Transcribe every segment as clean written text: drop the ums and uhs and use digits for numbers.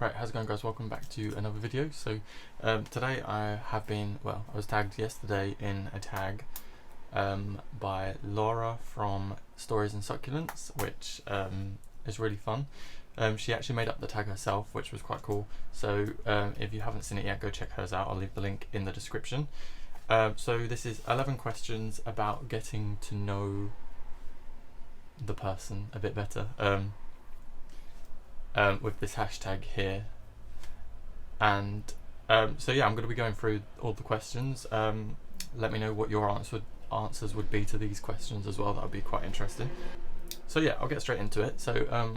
Right, how's it going, guys? Welcome back to another video. So today I was tagged yesterday in a tag by Laura from Stories Succulents, which is really fun. She actually made up the tag herself, which was quite cool. So if you haven't seen it yet, go check hers out. I'll leave the link in the description. So this is 11 questions about getting to know the person a bit better. With this hashtag here, and so yeah, I'm going to be going through all the questions. Let me know what your answers would be to these questions as well. That would be quite interesting. So yeah, I'll get straight into it. So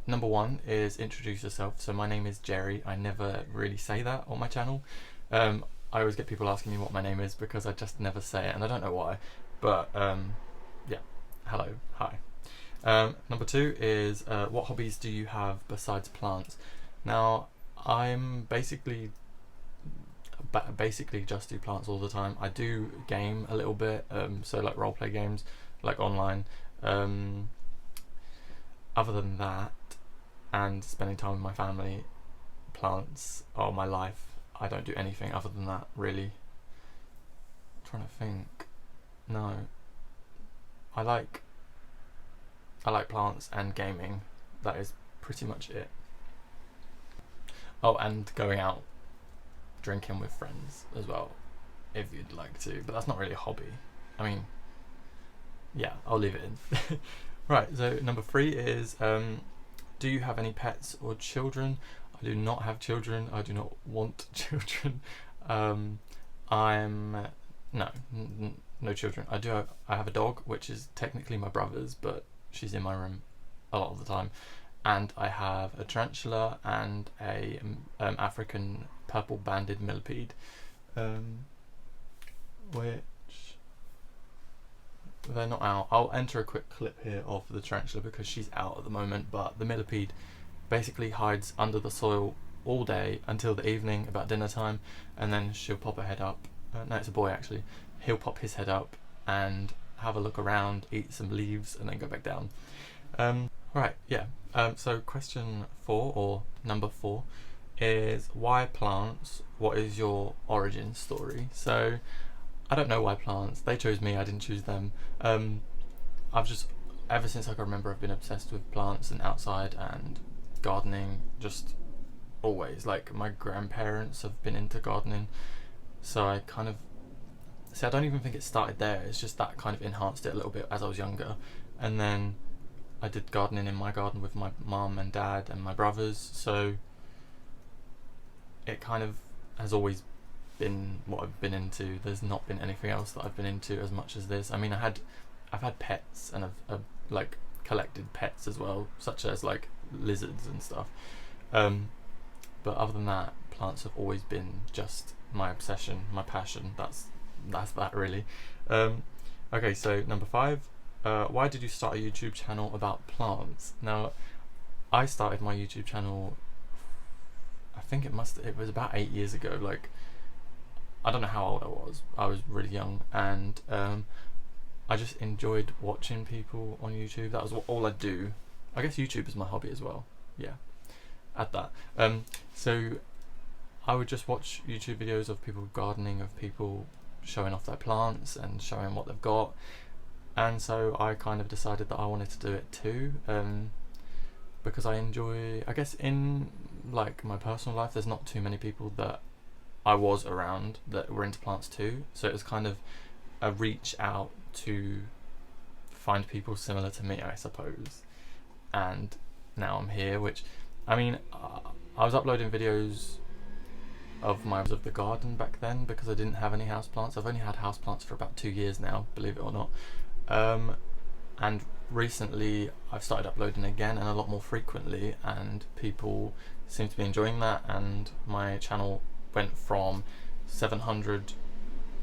number one is introduce yourself. So my name is Jerry. I never really say that on my channel. I always get people asking me what my name is because I just never say it, and I don't know why, but yeah, hello, hi. Number two is what hobbies do you have besides plants? Now, I'm basically just do plants all the time. I do game a little bit, so like roleplay games, like online. Other than that, and spending time with my family, plants are my life. I don't do anything other than that, really. I'm trying to think. No. I like plants and gaming. That is pretty much it. Oh, and going out drinking with friends as well, if you'd like to, but that's not really a hobby. I mean, yeah, I'll leave it in. Right, so number three is do you have any pets or children? I do not have children. I do not want children. No children. I have a dog, which is technically my brother's, but she's in my room a lot of the time, and I have a tarantula and a African purple banded millipede, which they're not out. I'll enter a quick clip here of the tarantula because she's out at the moment, but the millipede basically hides under the soil all day until the evening, about dinner time, and then she'll pop her head up. No, it's a boy actually. He'll pop his head up and have a look around, eat some leaves, and then go back down. Right, yeah. So question 4, or number 4, is why plants? What is your origin story? So I don't know why plants. They chose me, I didn't choose them. I've just, ever since I can remember, I've been obsessed with plants and outside and gardening, just always. Like, my grandparents have been into gardening, so I kind of, see, I don't even think it started there. It's just that kind of enhanced it a little bit as I was younger. And then I did gardening in my garden with my mum and dad and my brothers. So it kind of has always been what I've been into. There's not been anything else that I've been into as much as this. I mean, I've had pets, and I've like collected pets as well, such as like lizards and stuff. But other than that, plants have always been just my obsession, my passion. That's that really. Okay, so number 5, why did you start a YouTube channel about plants? Now, I started my YouTube channel, I think it was about 8 years ago. Like, I don't know how old I was. I was really young, and I just enjoyed watching people on YouTube. That was all I do. I guess YouTube is my hobby as well. Yeah, add that. So I would just watch YouTube videos of people gardening, of people showing off their plants and showing what they've got, and so I kind of decided that I wanted to do it too, because I enjoy, I guess in like my personal life, there's not too many people that I was around that were into plants too, so it was kind of a reach out to find people similar to me, I suppose. And now I'm here, which, I mean, I was uploading videos of the garden back then because I didn't have any houseplants. I've only had houseplants for about 2 years now, believe it or not. And recently I've started uploading again, and a lot more frequently, and people seem to be enjoying that, and my channel went from 700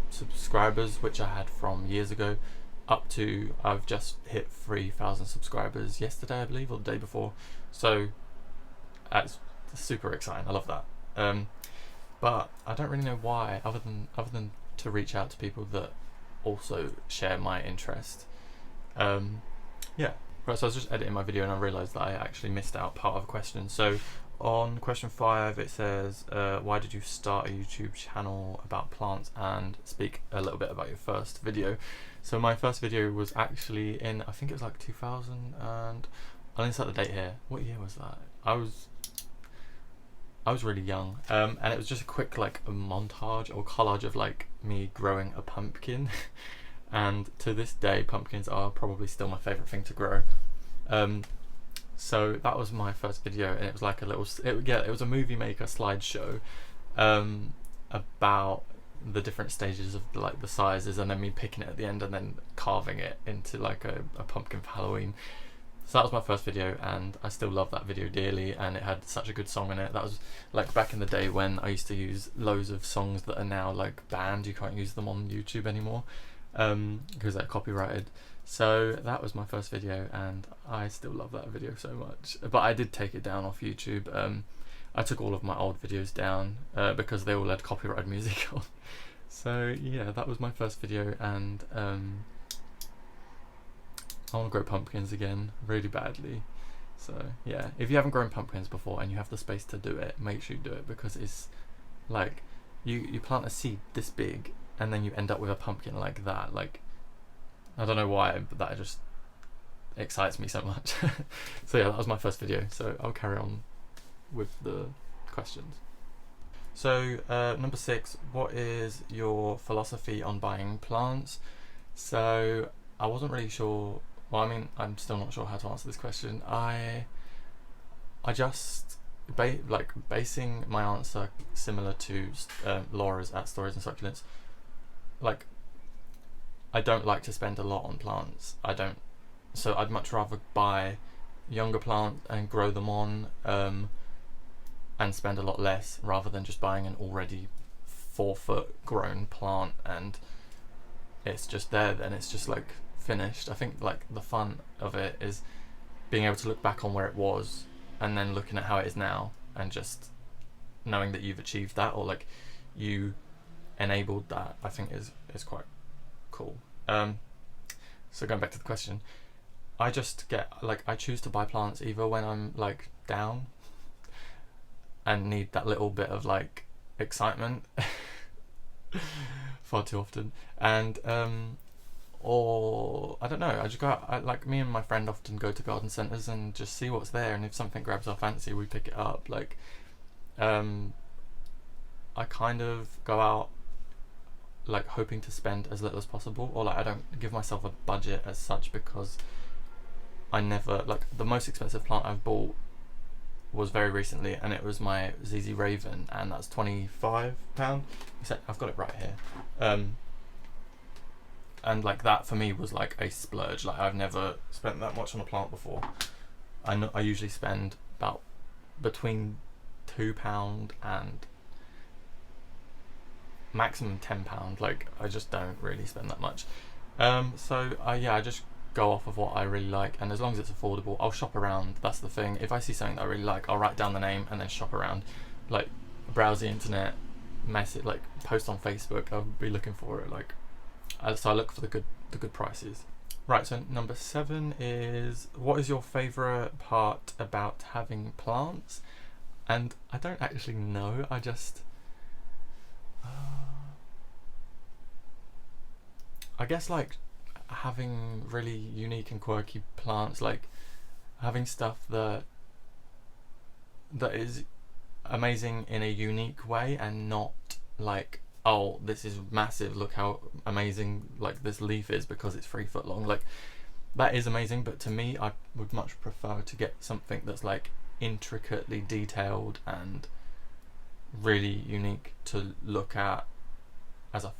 subscribers, which I had from years ago, up to, I've just hit 3,000 subscribers yesterday, I believe, or the day before. So that's super exciting. I love that. But I don't really know why, other than to reach out to people that also share my interest. Yeah. Right, so I was just editing my video and I realised that I actually missed out part of a question. So on question 5, it says, why did you start a YouTube channel about plants, and speak a little bit about your first video. So my first video was actually in, I think it was like 2000, and I'll insert the date here. What year was that? I was really young, and it was just a quick like a montage or collage of like me growing a pumpkin. And to this day, pumpkins are probably still my favourite thing to grow. So that was my first video, and it was like a little, it was a movie maker slideshow about the different stages of like the sizes, and then me picking it at the end and then carving it into like a pumpkin for Halloween. So that was my first video, and I still love that video dearly, and it had such a good song in it. That was like back in the day when I used to use loads of songs that are now like banned. You can't use them on YouTube anymore because they're copyrighted. So that was my first video, and I still love that video so much. But I did take it down off YouTube. I took all of my old videos down because they all had copyrighted music on. So yeah, that was my first video, and I want to grow pumpkins again really badly. So yeah, if you haven't grown pumpkins before and you have the space to do it, make sure you do it, because it's like you plant a seed this big and then you end up with a pumpkin like that. Like, I don't know why, but that just excites me so much. So yeah, that was my first video, so I'll carry on with the questions. So number 6, what is your philosophy on buying plants? So I wasn't really sure. Well, I mean, I'm still not sure how to answer this question. I just basing my answer similar to Laura's at Stories and Succulents. Like, I don't like to spend a lot on plants. So I'd much rather buy younger plants and grow them on, and spend a lot less, rather than just buying an already 4-foot grown plant and it's just there, then it's just like finished. I think like the fun of it is being able to look back on where it was and then looking at how it is now, and just knowing that you've achieved that, or like you enabled that, I think is quite cool. So going back to the question, I just get like, I choose to buy plants either when I'm like down and need that little bit of like excitement far too often, and or I don't know, I just go out, like me and my friend often go to garden centres and just see what's there, and if something grabs our fancy, we pick it up. Like I kind of go out like hoping to spend as little as possible, or like I don't give myself a budget as such, because I never, like, the most expensive plant I've bought was very recently, and it was my ZZ Raven, and that's £25. I've got it right here. And like that for me was like a splurge. Like, I've never spent that much on a plant before. I usually spend about between £2 and maximum £10. Like, I just don't really spend that much. So I just go off of what I really like, and as long as it's affordable, I'll shop around. That's the thing. If I see something that I really like, I'll write down the name and then shop around, like browse the internet, message, like post on Facebook. I'll be looking for it. Like, so I look for the good prices. Right. So number 7 is, what is your favourite part about having plants? And I don't actually know. I just I guess like having really unique and quirky plants, like having stuff that is amazing in a unique way, and not like, oh, this is massive, look how amazing like this leaf is because it's 3 foot long. Like, that is amazing, but to me, I would much prefer to get something that's like intricately detailed and really unique to look at as a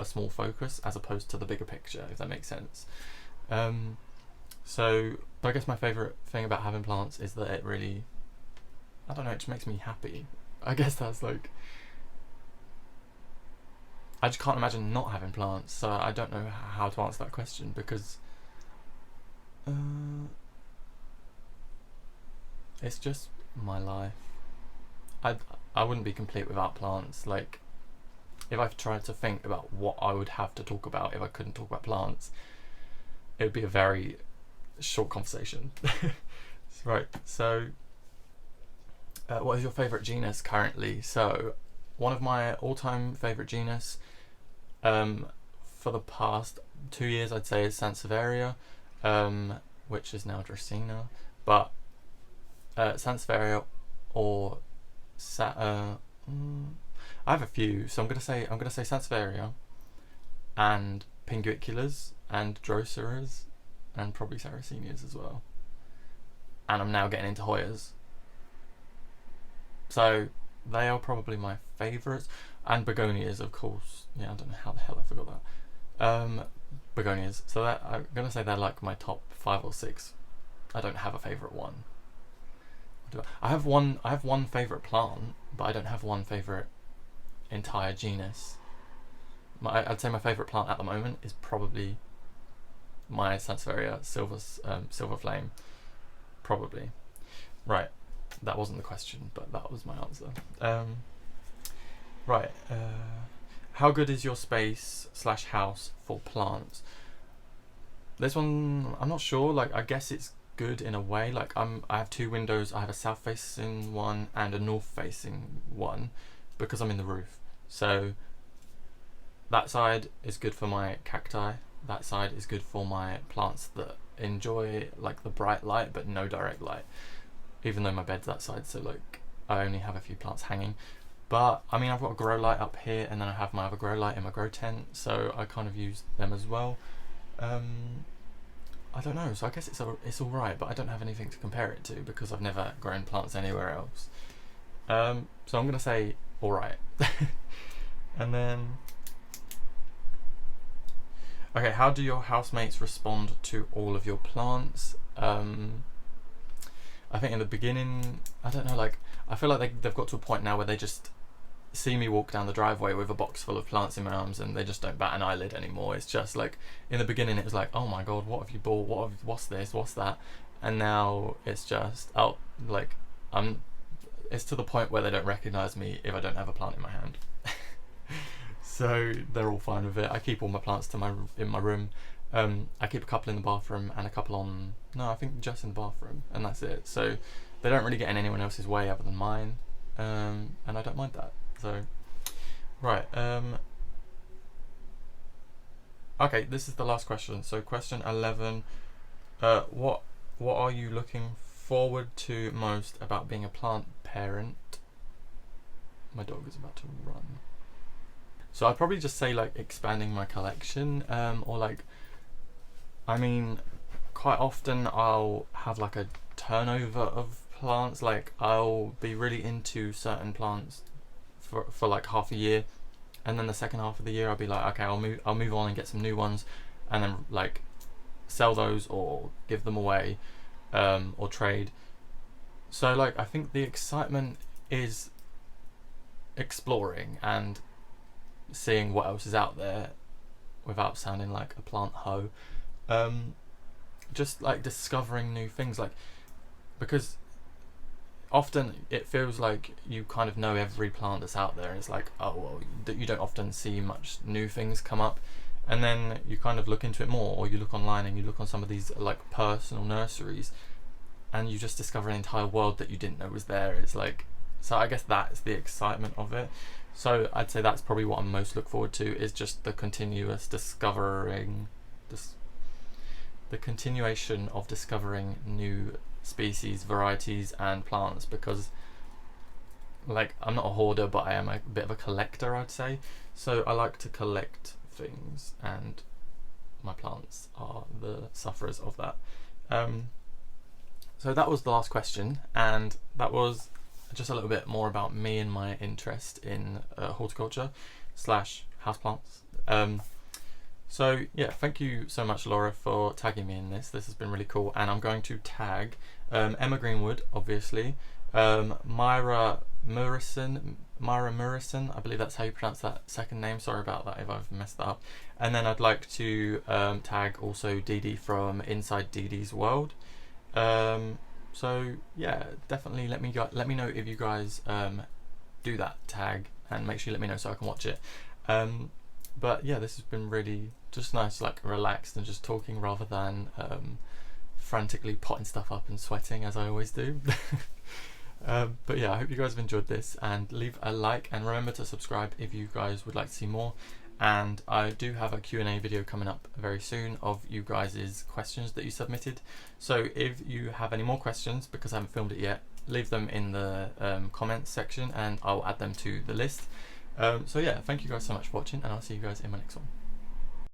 small focus, as opposed to the bigger picture, if that makes sense. So I guess my favourite thing about having plants is that it really, I don't know, it just makes me happy. I guess that's like, I just can't imagine not having plants, so I don't know how to answer that question, because it's just my life. I wouldn't be complete without plants. Like, if I tried to think about what I would have to talk about if I couldn't talk about plants, it would be a very short conversation. Right, so What is your favourite genus currently? So, one of my all-time favourite genus for the past 2 years, I'd say, is Sansevieria, which is now Dracaena. But Sansevieria or I have a few, so I'm gonna say Sansevieria and Pinguiculas and Droceras and probably Sarracenias as well. And I'm now getting into Hoyas. So they are probably my favourites. And Begonias, of course. Yeah, I don't know how the hell I forgot that. Begonias. So that, I'm gonna say they're like my top 5 or 6. I don't have a favourite one. I have one favourite plant, but I don't have one favourite entire genus. I'd say my favourite plant at the moment is probably my Sansevieria silver flame. Probably. Right. That wasn't the question, but that was my answer. Right. How good is your space / house for plants? This one, I'm not sure. Like, I guess it's good in a way. Like, I have 2 windows. I have a south facing one and a north facing one because I'm in the roof. So that side is good for my cacti. That side is good for my plants that enjoy like the bright light but no direct light. Even though my bed's that side, so like I only have a few plants hanging. But I mean, I've got a grow light up here, and then I have my other grow light in my grow tent, so I kind of use them as well. I don't know, so I guess it's all right, but I don't have anything to compare it to because I've never grown plants anywhere else. So I'm gonna say all right. And then, okay, how do your housemates respond to all of your plants? I think in the beginning, I don't know, like, I feel like they've got to a point now where they just see me walk down the driveway with a box full of plants in my arms and they just don't bat an eyelid anymore. It's just like, in the beginning it was like, oh my god, what have you bought? What's this? What's that? And now it's just, oh, like, it's to the point where they don't recognise me if I don't have a plant in my hand. So they're all fine with it. I keep all my plants in my room. I keep a couple in the bathroom and a couple I think just in the bathroom, and that's it. So they don't really get in anyone else's way other than mine, and I don't mind that. So, right. Okay, this is the last question. So question 11. What are you looking forward to most about being a plant parent? My dog is about to run. So I'd probably just say like expanding my collection, or like, I mean, quite often I'll have like a turnover of plants. Like, I'll be really into certain plants for like half a year, and then the second half of the year I'll be like, okay, I'll move on and get some new ones, and then like sell those or give them away, or trade. So like, I think the excitement is exploring and seeing what else is out there without sounding like a plant hoe. Just like discovering new things, like, because often it feels like you kind of know every plant that's out there, and it's like, oh well, you don't often see much new things come up, and then you kind of look into it more, or you look online and you look on some of these like personal nurseries and you just discover an entire world that you didn't know was there. It's like, so I guess that's the excitement of it. So I'd say that's probably what I'm most look forward to, is just the continuous discovering, the continuation of discovering new species, varieties and plants, because like, I'm not a hoarder, but I am a bit of a collector, I'd say. So I like to collect things, and my plants are the sufferers of that. So that was the last question, and that was just a little bit more about me and my interest in horticulture / houseplants. So yeah, thank you so much, Laura, for tagging me in this. This has been really cool, and I'm going to tag Emma Greenwood, obviously, Myra Murison, I believe that's how you pronounce that second name. Sorry about that if I've messed that up. And then I'd like to tag also Dee from InsideDDsWorld. So yeah, definitely let me know if you guys do that tag, and make sure you let me know so I can watch it. But yeah, this has been really just nice, like relaxed and just talking rather than frantically potting stuff up and sweating as I always do. But yeah, I hope you guys have enjoyed this, and leave a like and remember to subscribe if you guys would like to see more. And I do have a Q&A video coming up very soon of you guys' questions that you submitted. So if you have any more questions, because I haven't filmed it yet, leave them in the comments section and I'll add them to the list. So yeah, thank you guys so much for watching, and I'll see you guys in my next one.